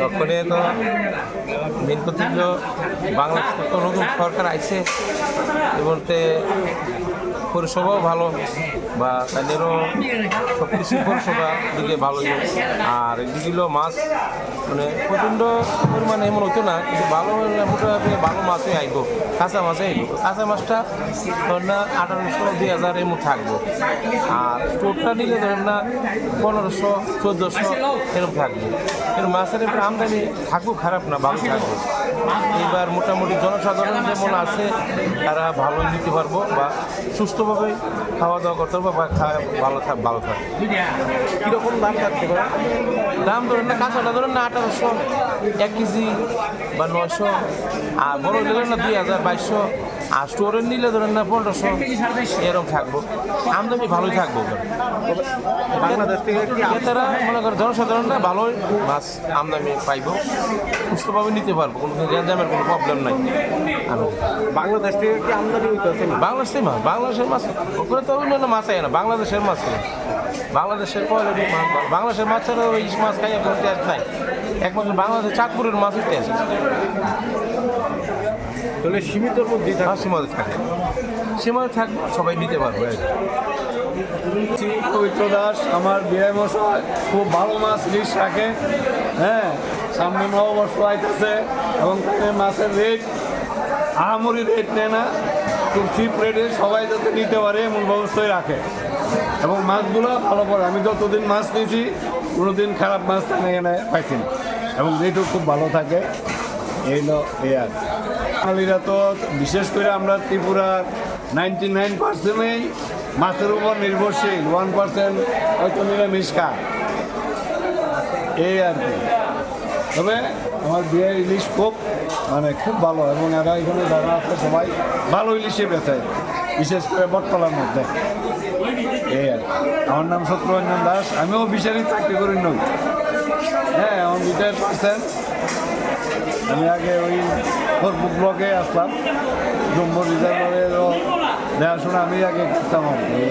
তখনই তো মেন কথা হলো বাংলাদেশ তো নতুন সরকার আইছে এবং পরিষেবাও ভালো বা তাদেরও সব কিছু পরিষেবা দিকে ভালো। আর এদিকে হলো মাছ মানে প্রচণ্ড পরিমাণে এমন হতো না, কিন্তু ভালো মোটামুটি ভালো মাছই আইব, কাঁচা মাছই আইব। কাঁচা মাছটা ধরেন না 1800-2000 এমন থাকবো, আর স্টোরটা নিলে ধরেন না 1500-1400 এরকম থাকবে। কিন্তু মাছের একটু আমদানি থাকবো, খারাপ না, ভালো থাকবে। এবার মোটামুটি জনসাধারণ যেমন আছে তারা ভালো নিতে পারবো বা সুস্থভাবে খাওয়া দাওয়া করতে পারবো বা ভালো থাকবে। কীরকম দাম থাকতে পারে? দাম ধরেন না কাঁচাটা ধরেন না 1800 1 কেজি বা 900, আর বড় নিলে না 2000-2200, আর স্টোরে নিলে ধরেন না 1500 এরকম থাকবো। আমদানি ভালোই থাকবো। বাংলাদেশ থেকে ক্রেতারা মনে করেন জনসাধারণরা ভালোই মাছ আমদানি পাইব, সুস্থভাবে নিতে পারবো, কোনো গ্যাঞ্জামের কোনো প্রবলেম নাই। বাংলাদেশ থেকে কি আমদানি হইতেছে না? বাংলাদেশের মাছ ওখানে তো অন্যান্য মাছ আয় না, বাংলাদেশের মাছ বাংলাদেশের কোয়ালিটি মাছ। বাংলাদেশের মাছ ছাড়া ওই ইলিশ মাছ খাইয়া কোনো টেস্ট নাই, একমাত্র বাংলাদেশ চাঁদপুরের মাছের টেস্ট। তাহলে সীমিতর মধ্যেই থাকে। সীমাতে থাকবে, সবাই নিতে পারবে। পবিত্র দাস আমার বিয়ে মশাই খুব ভালো মাছ ইলিশ রাখে। হ্যাঁ, সামনে নববর্ষ আইতেছে এবং মাছের রেট আহামরি রেট নেয় না, খুব চিপ রেটে সবাই যাতে নিতে পারে এমন ব্যবস্থায় রাখে এবং মাছগুলো ভালো পড়ে। আমি যতদিন মাছ নিয়েছি কোনোদিন খারাপ মাছ এখানে পাইছি না এবং রেটও খুব ভালো থাকে। এই হলো এই আর বাঙালিরা তো বিশেষ করে আমরা ত্রিপুরার 99%ই মাছের উপর নির্ভরশীল, 1% হয়তো নিরামিষ খায়, এই আর কি। তবে আমার বিয়ে ইলিশ খুব ভালো এবং এরা এখানে যারা আছে সবাই ভালো ইলিশে বেচায়, বিশেষ করে বটতলার মধ্যে। এই আর আমার নাম শত্রুরঞ্জন দাস, আমিও অফিসারি চাকরি করি নই। হ্যাঁ, আমার রিটায়ার পারছেন। আমি আগে ওই ফোরপুর ব্লকে আসলাম, জম্মু রিজার্ভারেরও দেখাশোনা আমি আগে করতাম আর কি।